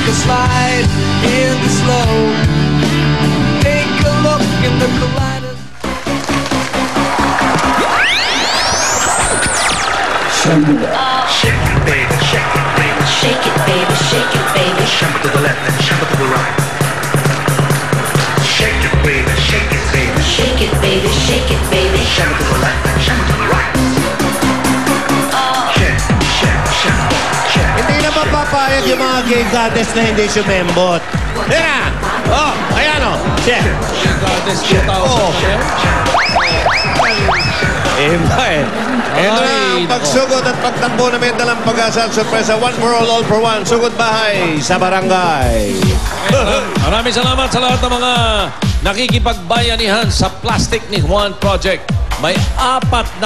Take a slide in the slow. Take a look in the kaleidoscope. Shake it, baby, shake it, baby. Shake it, baby, shake it, baby. Shake it to the left and shake it to the right. Shake it, baby, shake it, baby. Shake it, baby, shake it, baby. Shake it to the left and shake it to the right. Shake, shake, shake, shake. Hindi na mapapayag yung mga gay goddess na hindi sumembot. Yan na! Oh, ayan o. Chef. Goddess 2000, Chef. Ba eh. Ito na ang Ay, pagsugod at pagtakbo na may dalang pag-asa at sorpresa. One for all for one. Sugod bahay sa barangay. Maraming salamat sa lahat ng mga nakikipagbayanihan sa Plastic ni Juan Project. May 48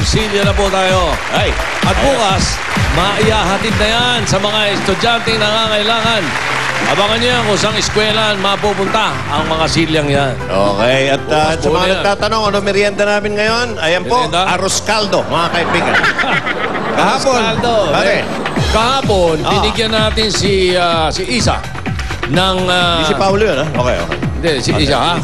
silya na po tayo. Ay. At bukas, maihahatid na yan sa mga estudyanteng nangangailangan. Abangan niyo yan kung saan eskwelahan mapupunta ang mga silyang yan. Okay, at Bukas sa po mga na yan. nagtatanong, ano merienda namin ngayon? Ayan po, Merienda? arroz caldo, mga kaibigan. Kahapon. Caldo. Bakit? Kahapon, binigyan natin si Isa ng... Di si Paulo yun, ha? Okay, okay. Hindi, si Isa, ha?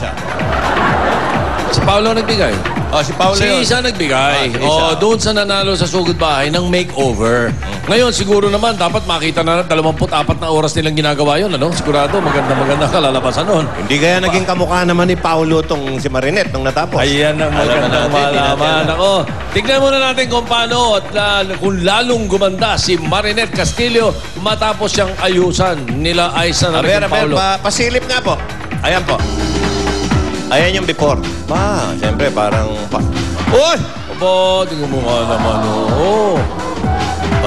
Si Paolo nagbigay. Oh, si Paulo Si yun. Isa nagbigay. Si Isa. Doon sa nanalo sa sugod bahay ng makeover. Ngayon, siguro naman, dapat makita na 24 na oras nilang ginagawa yun. Ano? Sigurado, maganda kalalabasan nun. Hindi kaya naging kamukha naman ni Paulo tong si Marinette nung natapos. Ayan ang magandang malaman. Ako, tignan muna natin kung paano at kung lalong gumanda si Marinette Castillo matapos siyang ayusan nila Aiza na naging Paulo. Pasilip nga po. Ayan po. Ayan yung before. Siyempre parang... Uy! Aba, tingnan mo nga naman. Oo.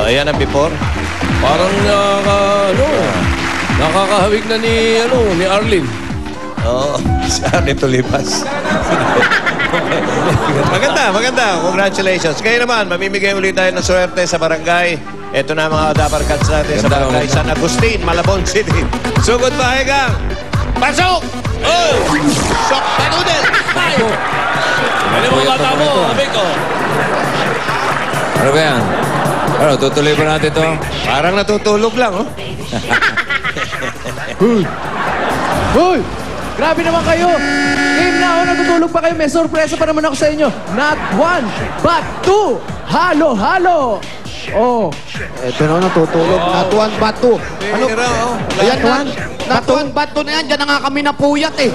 Ayan ang before. Parang nakakahawig na ni Arlene. Oo. Si Arnito Lipas. Maganda. Congratulations. Ngayon naman, mamimigay ulit tayo ng swerte sa barangay. Ito na mga dabarkats natin sa barangay San Agustin, Malabon City. Sugod bahay ka! Pasok! Oh! Sok na noodle! Ano mo bata mo, sabi ko? Ano ba yan? Ano, tutuloy pa natin to? Parang natutulog lang, oh. Hoy! Grabe naman kayo! Game na ako, natutulog pa kayo. May sorpresa pa naman ako sa inyo. Not one, but two! Halo! Oh, eto na natutulog. Not one, but two. Ano? Ayan na. Not one, but two na yan. Diyan na nga kami napuyat eh.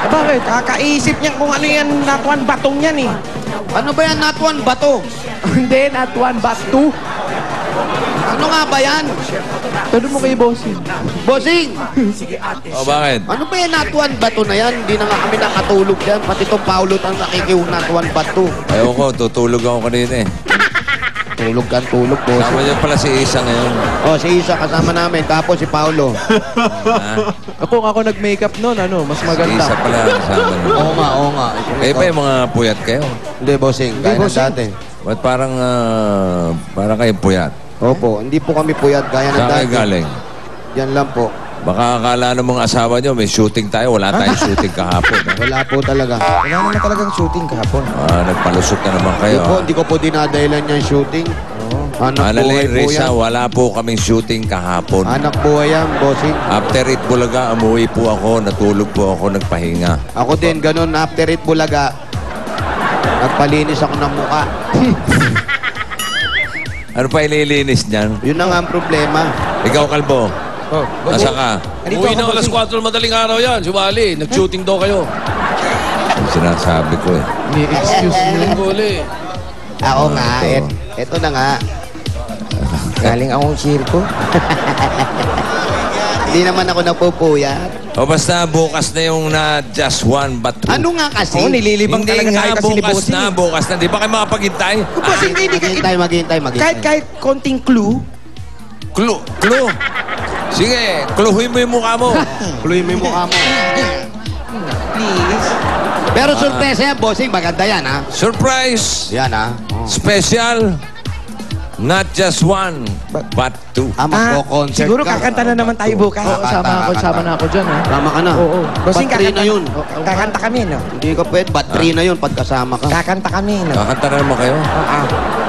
Bakit? Kakaisip niya kung ano yan, natuan batong yan eh. Ano ba yan, not one, bato? Hindi, not one, but two. Ano nga ba yan? Tanong mo kay Bossing. Bossing! O, bakit? Ano ba yan, not one, bato na yan? Hindi na nga kami nakatulog yan. Pati itong Paulo ang nakikiw, not one, bato. Ayaw ko, tutulog ako kanina eh. Tulog, Bossing. Tama niya pala si Isa ngayon. Oh, si Isa kasama namin. Tapos si Paulo. Ako nag-makeup noon, mas Si Isa pala kasama niyo. Oo nga. Kayo ba yung mga puyat kayo? Hindi, Bossing. Gaya ng dati. Ba't parang kayong puyat? Opo, hindi po kami puyat gaya ng Saan kayo dati. galing? Yan lang po. Baka akala ng mga asawa niyo may shooting tayo. Wala tayong shooting kahapon. Wala po talaga. Wala naman talagang shooting kahapon. Nagpalusot na naman kayo. Hindi ko po dinadahilan yung shooting. Anak buhay Annalyn po Risa, yan. wala po kaming shooting kahapon. Anak buhay yan, Bossing. After it Bulaga, umuwi po ako, natulog po ako, nagpahinga. Ako din, ganun. After it, Bulaga. Nagpalinis ako ng muka. Ano pa ililinis niyan? Yun na nga ang problema. Ikaw, Kalbo. Nasa ka? Uwi na alas 4 madaling araw yan. Si Wally, nag-shooting daw kayo. Ang sinasabi ko eh. Excuse me. Uli. Ako nga. Eto na nga. Galing akong sirko. Hindi naman ako napupuyat. O basta bukas na yung na just one but two. Ano nga kasi? Oo, nililibang Hindi talaga nga tayo kasi ni Bossing. bukas na. Di ba kayo makapaghintay? Bossing, hindi ka... Maghintay. Kahit konting clue, Clue. Sige, cluehin mo yung mukha mo. Kluyin mo yung mukha mo. please. Pero surpresa yan, Bossing. Maganda yan, ha? Surprise! Yan, ha? Special. Not just one, but two. Magko-concert siguro ka. kakanta na naman tayo bukas. Sama na ako dyan, ha? Sama ka na. Oo. Bossing, Battery na yun. Kakanta kami, no? Hindi ka pwede. Battery na yun pagkasama ka. Kakanta kami, no? Kakanta na naman kayo.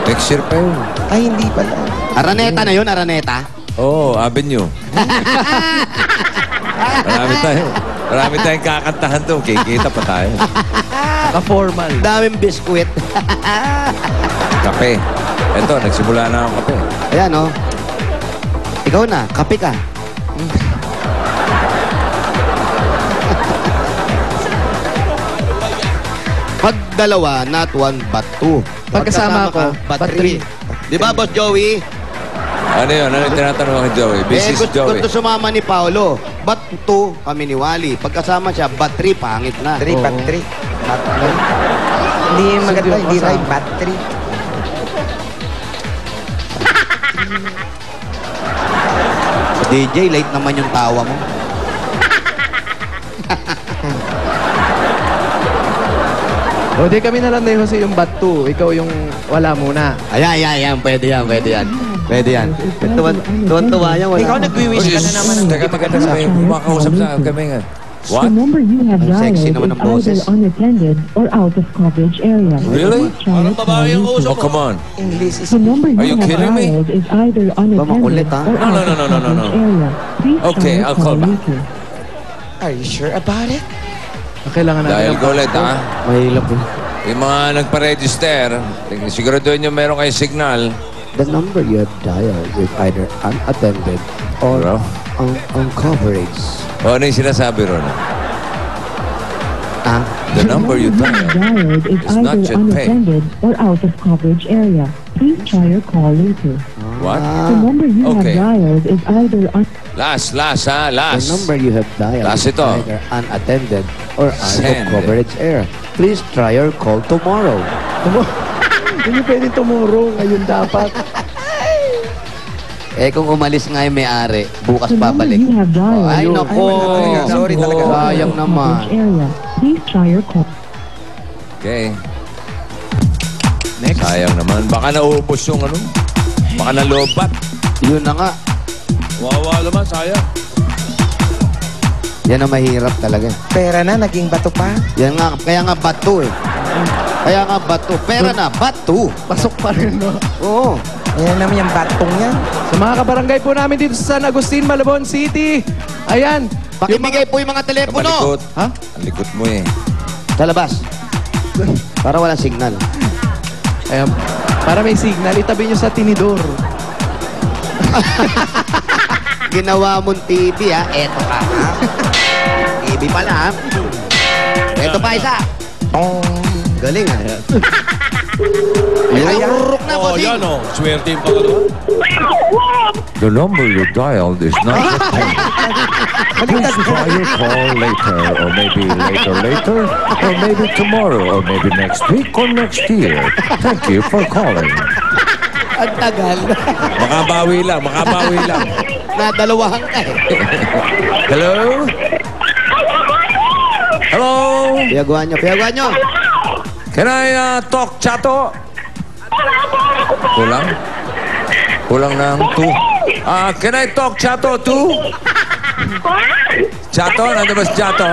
Next year pa yun. Ay, hindi pala. Araneta na yun, Araneta. Oo, Avenue. Marami tayong kakantahan doon. Kikita pa tayo. Ka-formal. Daming biskwit. Kape. Eto, nagsimula na ang kape. Ayan, oh. Ikaw na, kape ka. Pag dalawa, not one, but two. Pagkasama ko, but but three. Di ba, Boss Joey? Ano yun? Ano yung tinatanong ni Joey? Business Joey. Gusto sumama ni Paolo. But two, kami ni Wally. Pagkasama siya, but three, pangit na. Battery, battery. Hindi maganda, hindi right. Battery. DJ, late naman yung tawa mo. O, di kami na lang na Jose yung bat 2. Ikaw yung wala muna. Ayan. Pwede yan. Tuwan-tuwa yan. Ikaw nag-wish ka na naman. Teka, maganda sa akin. Kumakausap sa kami nga. The What? number you have Ang sexy dialed naman is ng boses. either unattended or out of coverage area. Really? Please try Parang babae yung calling usap Oh, come on. English is... The number Are you you have kidding me? dialed is either makulit, unattended ha? or No, out no, of no, no, no, no. coverage area. Please Okay, try I'll call back. later. Are you sure about it? Kailangan natin Dahil ng ko ulit, ha? Mahilap eh. Yung mga nagpa-register, siguraduhin nyo meron kayo signal. The number you have dialed is either unattended or Bro. on coverage. O ano yung sinasabi ron? Ah? The number you dialed Dialed is is not either yet paid. unattended or out of coverage area. Please try your call later. What? The number you Okay. have dialed is either Last, ha? The Last. number you have dialed Last is ito. either unattended or out Send. of coverage area. Please try your call tomorrow. Hindi pwede tumuro. Ngayon dapat. Eh kung umalis nga yung may-ari, bukas the number babalik. you have dialed. Ay, Ayun. nako. Sorry talaga. Sayang naman. Coverage area. Please try your call. Okay. Next. Sayang naman. Baka naubos yung ano. Baka nalobat. Yun na nga. Wawa naman, sayang. Yan ang mahirap talaga. Pera na, naging bato pa. Yan nga, kaya nga bato eh. Kaya nga bato. Pera na, bato. Pasok pa rin, no? Oo. Yan naman yung batong yan. Sa mga kabarangay po namin dito sa San Agustin, Malabon City. Ayan. Pakibigay po yung mga telepono. Malikot. Ha? Ang likot mo eh. Sa labas. Para walang signal. Ayan. Para may signal, itabi nyo sa tinidor. Ginawa mong TV ha. Eto ka ha. TV pala ha. Eto pa isa. Galing ha. Ay, uruk na po Oh, yan oh. Swerte yung pangalawa. The number you dialed is not yet paid. Please try your call later, or maybe later, or maybe tomorrow, or maybe next week, or next year. Thank you for calling. Ang tagal. Makabawi lang. Nadalawahan ka eh. Hello? Hello? Piyaguan nyo. Can I talk, Chato? Kulang ng 2. Can I talk, Chato, 2? Chato? Nandun ba si Chato?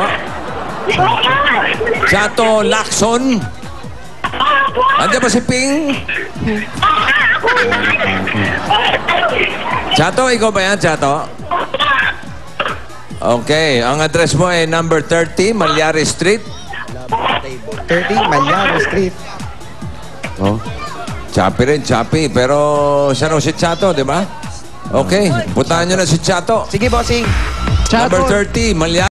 Chato Lacson? Nandun ba si Ping? Chato, ikaw ba yan, Chato? Okay, ang address mo ay number 30, Malyari Street. 30, Malyari Street. Oh. Chappy rin, Chappy. Pero siya raw si Chato, di ba? Okay, puntahan nyo na si Chato. Sige, bossing. Number 30, Malyari.